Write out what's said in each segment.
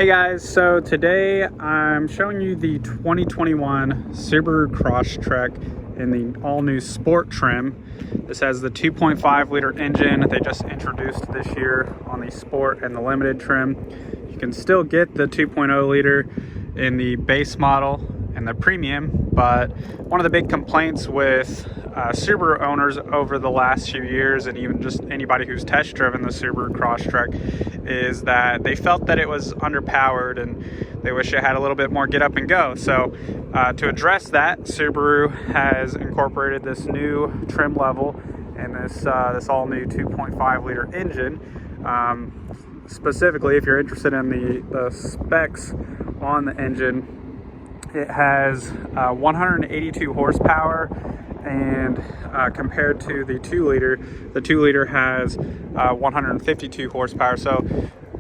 Hey guys, so today I'm showing you the 2021 Subaru Crosstrek in the all-new sport trim. This has the 2.5 liter engine that they just introduced this year on the sport and the limited trim. You can still get the 2.0 liter in the base model and the premium, but one of the big complaints with Subaru owners over the last few years, and even just anybody who's test driven the Subaru Crosstrek, is that they felt that it was underpowered and they wish it had a little bit more get up and go. So to address that, Subaru has incorporated this new trim level and this all new 2.5 liter engine. Specifically, if you're interested in the specs on the engine, it has 182 horsepower, and compared to the 2 liter has 152 horsepower. So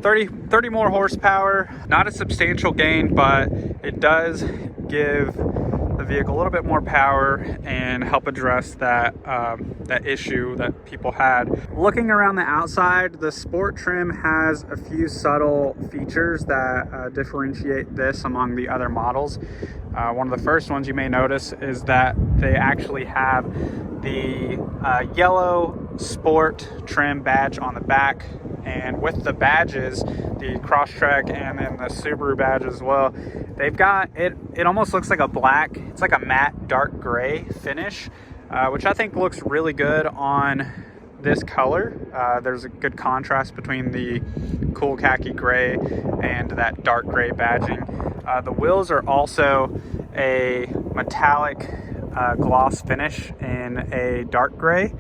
30 more horsepower, not a substantial gain, but it does give the vehicle a little bit more power and help address that issue that people had. Looking around the outside, the sport trim has a few subtle features that differentiate this among the other models. One of the first ones you may notice is that they actually have the yellow sport trim badge on the back, and with the badges, the Crosstrek and then the Subaru badge as well, they've got it almost looks like a black, it's like a matte dark gray finish, which I think looks really good on this color. There's a good contrast between the cool khaki gray and that dark gray badging. The wheels are also a metallic gloss finish in a dark gray,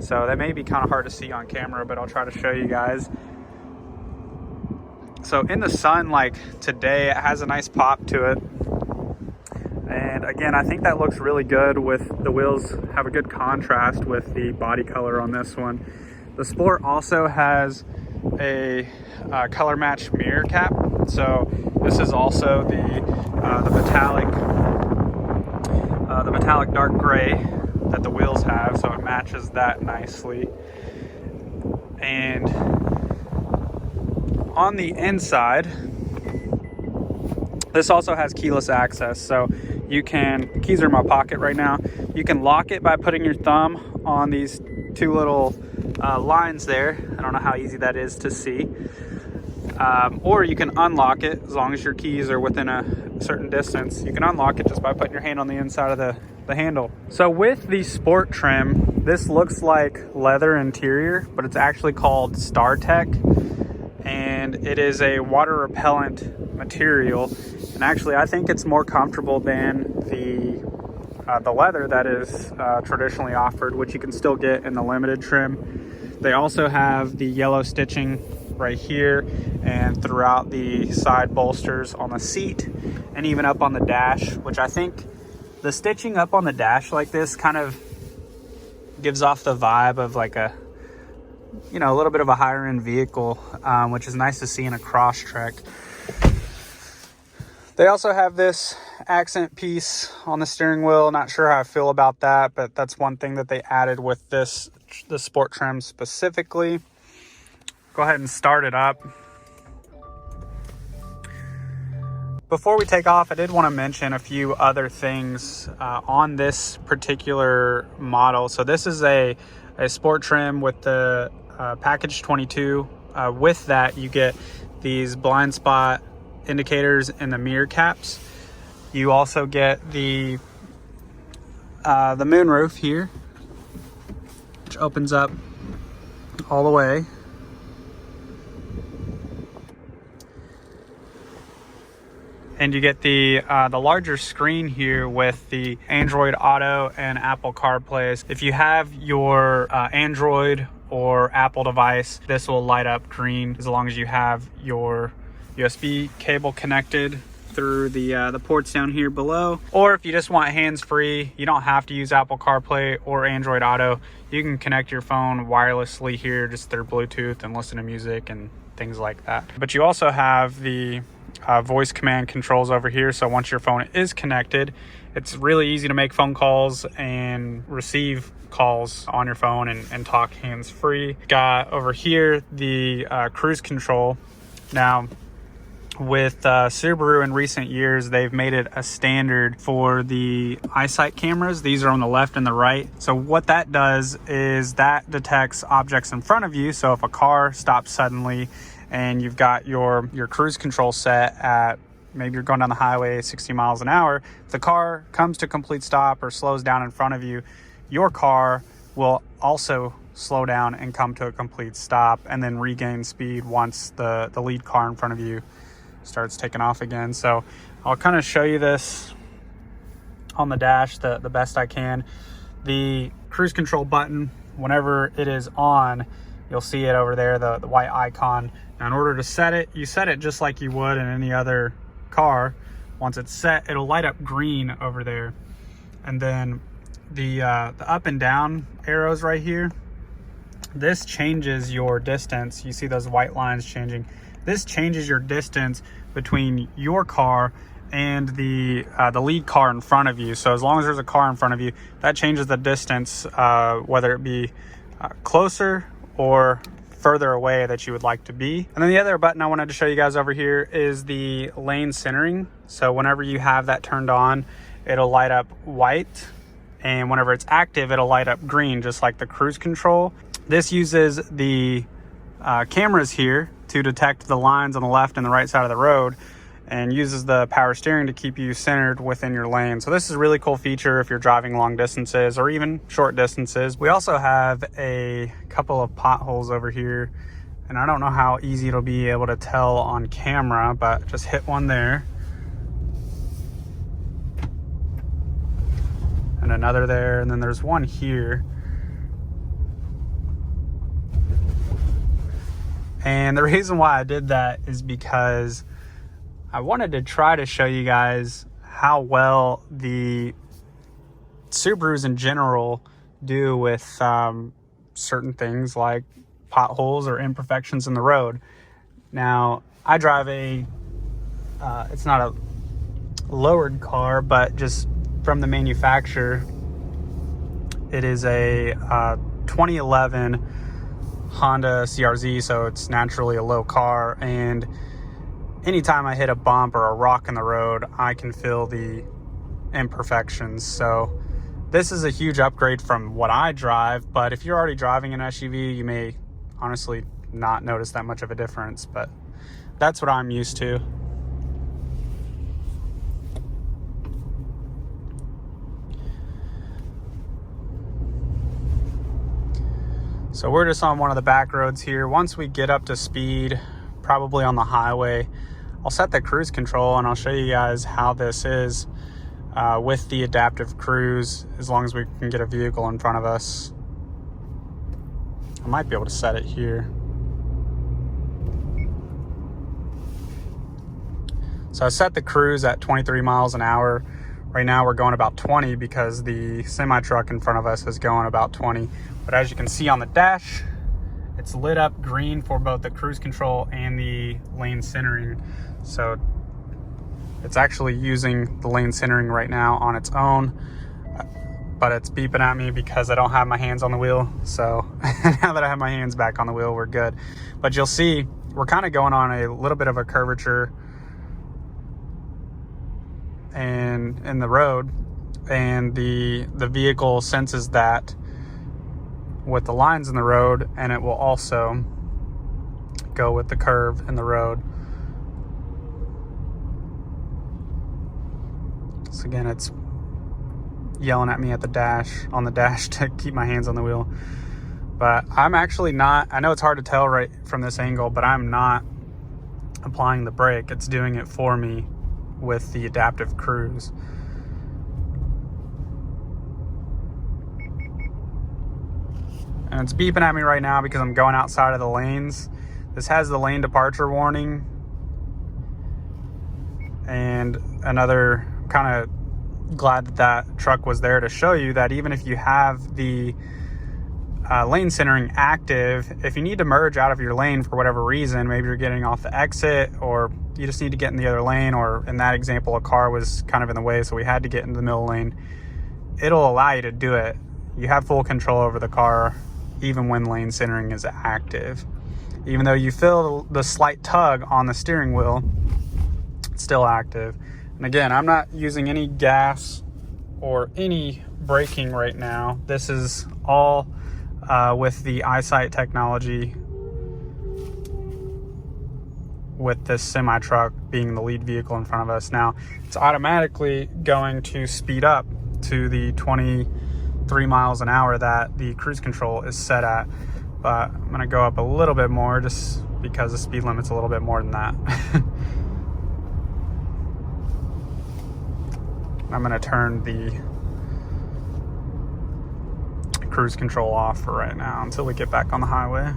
so that may be kind of hard to see on camera, but I'll try to show you guys. So in the sun, like today, it has a nice pop to it, and again, I think that looks really good with the wheels, have a good contrast with the body color on this one. The Sport also has a color match mirror cap, so this is also the metallic dark gray that the wheels have, so it matches that nicely. And on the inside, this also has keyless access, so you can, the keys are in my pocket right now, you can lock it by putting your thumb on these two little lines there. I don't know how easy that is to see. Or you can unlock it as long as your keys are within a certain distance. You can unlock it just by putting your hand on the inside of the handle. So with the sport trim, this looks like leather interior, but it's actually called StarTech, and it is a water repellent material. And actually, I think it's more comfortable than the leather that is traditionally offered, which you can still get in the limited trim. They also have the yellow stitching right here and throughout the side bolsters on the seat and even up on the dash, which I think the stitching up on the dash like this kind of gives off the vibe of like a, you know, a little bit of a higher end vehicle, which is nice to see in a Crosstrek. They also have this accent piece on the steering wheel. Not sure how I feel about that, but that's one thing that they added with the sport trim specifically. Go ahead and start it up. Before we take off, I did want to mention a few other things on this particular model. So this is a sport trim with the package 22. With that, you get these blind spot indicators and the mirror caps. You also get the moonroof here, which opens up all the way. And you get the larger screen here with the Android Auto and Apple CarPlay. If you have your Android or Apple device, this will light up green as long as you have your USB cable connected through the ports down here below. Or if you just want hands-free, you don't have to use Apple CarPlay or Android Auto. You can connect your phone wirelessly here just through Bluetooth and listen to music and things like that. But you also have the voice command controls over here, so once your phone is connected, it's really easy to make phone calls and receive calls on your phone and talk hands-free. Got over here the cruise control. Now with Subaru in recent years, they've made it a standard for the eyesight cameras. These are on the left and the right. So what that does is that detects objects in front of you. So if a car stops suddenly and you've got your cruise control set at, maybe you're going down the highway 60 miles an hour, if the car comes to a complete stop or slows down in front of you, your car will also slow down and come to a complete stop and then regain speed once the lead car in front of you starts taking off again. So I'll kind of show you this on the dash the best I can. The cruise control button, whenever it is on, you'll see it over there, the white icon. Now in order to set it, you set it just like you would in any other car. Once it's set, it'll light up green over there. And then the up and down arrows right here, this changes your distance. You see those white lines changing. This changes your distance between your car and the lead car in front of you. So as long as there's a car in front of you, that changes the distance, whether it be closer or further away that you would like to be. And then the other button I wanted to show you guys over here is the lane centering. So whenever you have that turned on, it'll light up white, and whenever it's active, it'll light up green, just like the cruise control. This uses the cameras here to detect the lines on the left and the right side of the road, and uses the power steering to keep you centered within your lane. So this is a really cool feature if you're driving long distances or even short distances. We also have a couple of potholes over here, and I don't know how easy it'll be able to tell on camera, but just hit one there. And another there, and then there's one here. And the reason why I did that is because I wanted to try to show you guys how well the Subarus in general do with certain things like potholes or imperfections in the road. Now, I drive it's not a lowered car, but just from the manufacturer, it is a 2011 Honda CRZ, so it's naturally a low car, and anytime I hit a bump or a rock in the road, I can feel the imperfections. So this is a huge upgrade from what I drive, but if you're already driving an SUV, you may honestly not notice that much of a difference, but that's what I'm used to. So we're just on one of the back roads here. Once we get up to speed, probably on the highway, I'll set the cruise control and I'll show you guys how this is with the adaptive cruise, as long as we can get a vehicle in front of us. I might be able to set it here. So I set the cruise at 23 miles an hour. Right now we're going about 20 because the semi-truck in front of us is going about 20. But as you can see on the dash, it's lit up green for both the cruise control and the lane centering. So it's actually using the lane centering right now on its own, but it's beeping at me because I don't have my hands on the wheel. So now that I have my hands back on the wheel, we're good. But you'll see we're kind of going on a little bit of a curvature and in the road, and the vehicle senses that with the lines in the road, and it will also go with the curve in the road. So again, it's yelling at me at the dash, on the dash, to keep my hands on the wheel. But I'm actually not, I know it's hard to tell right from this angle, but I'm not applying the brake. It's doing it for me with the adaptive cruise. And it's beeping at me right now because I'm going outside of the lanes. This has the lane departure warning. And another, kind of glad that that truck was there to show you that even if you have the lane centering active, if you need to merge out of your lane for whatever reason, maybe you're getting off the exit or you just need to get in the other lane, or in that example, a car was kind of in the way, so we had to get into the middle lane, it'll allow you to do it. You have full control over the car even when lane centering is active. Even though you feel the slight tug on the steering wheel, still active. And again, I'm not using any gas or any braking right now. This is all with the eyesight technology, with this semi-truck being the lead vehicle in front of us. Now, it's automatically going to speed up to the 23 miles an hour that the cruise control is set at. But I'm gonna go up a little bit more just because the speed limit's a little bit more than that. I'm gonna turn the cruise control off for right now until we get back on the highway.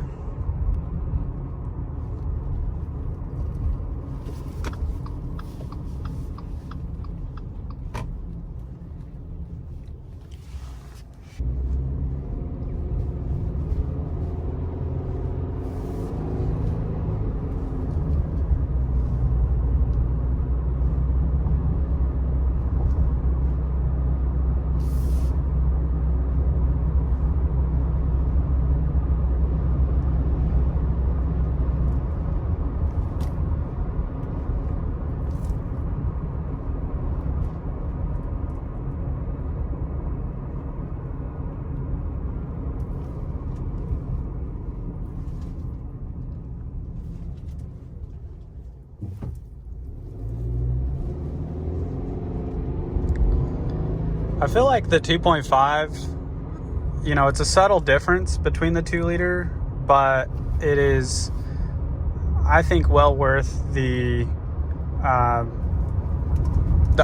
I feel like the 2.5, you know, it's a subtle difference between the 2-liter, but it is, I think, well worth the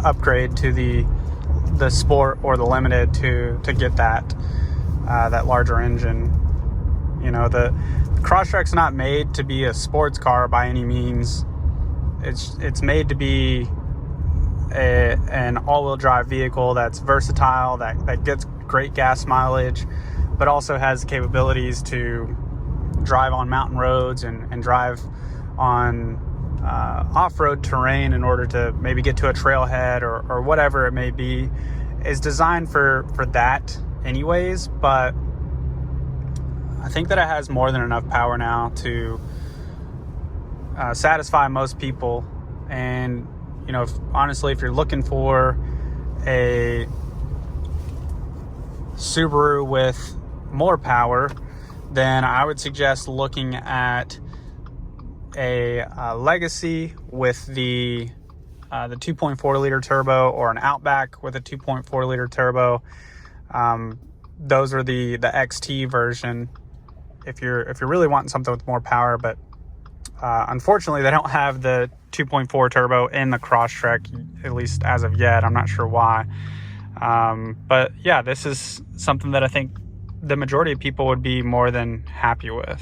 upgrade to the Sport or the Limited to get that larger engine. You know, the Crosstrek's not made to be a sports car by any means. It's made to be an all-wheel drive vehicle that's versatile, that gets great gas mileage, but also has the capabilities to drive on mountain roads and drive on off-road terrain in order to maybe get to a trailhead or whatever it may be. Is designed for that anyways, but I think that it has more than enough power now to satisfy most people. And you know, honestly, if you're looking for a Subaru with more power, then I would suggest looking at a Legacy with the 2.4 liter turbo, or an Outback with a 2.4 liter turbo. Those are the XT version if you're really wanting something with more power. But unfortunately, they don't have the 2.4 turbo in the Crosstrek, at least as of yet. I'm not sure why. But yeah, this is something that I think the majority of people would be more than happy with.